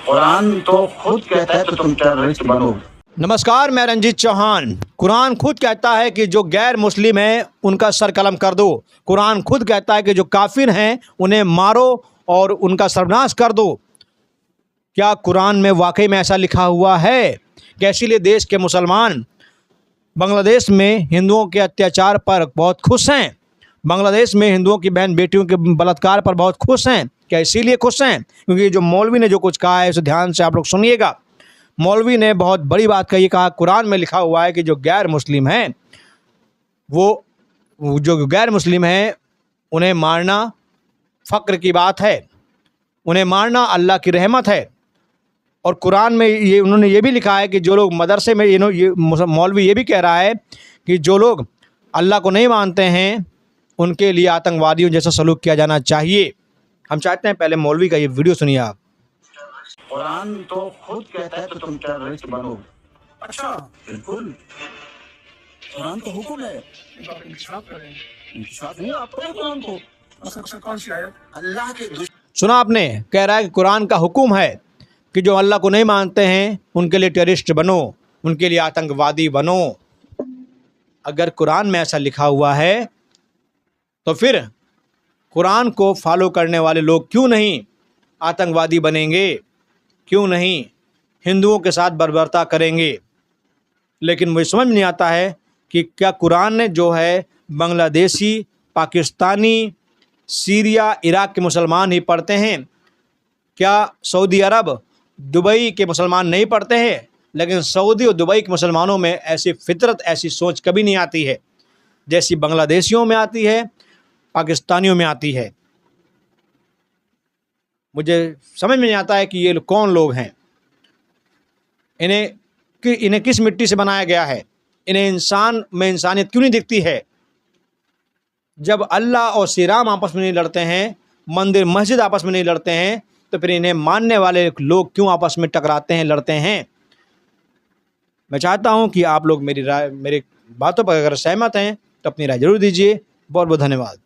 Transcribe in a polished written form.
कुरान तो खुद कहता है तो तुम टेररिस्ट बनो। नमस्कार, मैं रंजीत चौहान। कुरान खुद कहता है कि जो गैर मुस्लिम हैं उनका सर कलम कर दो। कुरान खुद कहता है कि जो काफिर हैं उन्हें मारो और उनका सर्वनाश कर दो। क्या कुरान में वाकई में ऐसा लिखा हुआ है? कि इसीलिए देश के मुसलमान बांग्लादेश में हिंदुओं के अत्याचार पर बहुत खुश हैं, बांग्लादेश में हिंदुओं की बहन बेटियों के बलात्कार पर बहुत खुश हैं। क्या इसीलिए खुश हैं? क्योंकि जो मौलवी ने जो कुछ कहा है उसे ध्यान से आप लोग सुनिएगा। मौलवी ने बहुत बड़ी बात कही, कहा कुरान में लिखा हुआ है कि जो गैर मुस्लिम हैं वो जो गैर मुस्लिम हैं उन्हें मारना फ़क्र की बात है, उन्हें मारना अल्लाह की रहमत है। और कुरान में ये उन्होंने ये भी लिखा है कि जो लोग मदरसे में ये मौलवी ये भी कह रहा है कि जो लोग अल्लाह को नहीं मानते हैं उनके लिए आतंकवादियों जैसा सलूक किया जाना चाहिए। हम चाहते हैं पहले मौलवी का ये वीडियो सुनिए आप। कुरान तो खुद कहता है तो तुम टेररिस्ट बनो। अच्छा, बिल्कुल, कुरान तो हुक्म है। इंसाफ करें। इंसाफ नहीं, आप पढ़ो कुरान को। असल कौन सी आयत? अल्लाह के सुना आपने? कह रहा है कि कुरान का हुक्म है कि जो अल्लाह को नहीं मानते हैं उनके लिए टेररिस्ट बनो, उनके लिए आतंकवादी बनो। अगर कुरान में ऐसा लिखा हुआ है तो फिर कुरान को फॉलो करने वाले लोग क्यों नहीं आतंकवादी बनेंगे, क्यों नहीं हिंदुओं के साथ बर्बरता करेंगे? लेकिन मुझे समझ में नहीं आता है कि क्या कुरान ने जो है बांग्लादेशी, पाकिस्तानी, सीरिया, इराक के मुसलमान ही पढ़ते हैं? क्या सऊदी अरब, दुबई के मुसलमान नहीं पढ़ते हैं? लेकिन सऊदी और दुबई के मुसलमानों में ऐसी फितरत, ऐसी सोच कभी नहीं आती है जैसी बांग्लादेशियों में आती है, पाकिस्तानियों में आती है। मुझे समझ में नहीं आता है कि ये कौन लोग हैं, इन्हें किस मिट्टी से बनाया गया है, इन्हें इंसान में इंसानियत क्यों नहीं दिखती है? जब अल्लाह और श्री राम आपस में नहीं लड़ते हैं, मंदिर मस्जिद आपस में नहीं लड़ते हैं, तो फिर इन्हें मानने वाले लोग क्यों आपस में टकराते हैं, लड़ते हैं? मैं चाहता हूं कि आप लोग मेरी बातों पर अगर सहमत हैं तो अपनी राय जरूर दीजिए। बहुत बहुत धन्यवाद।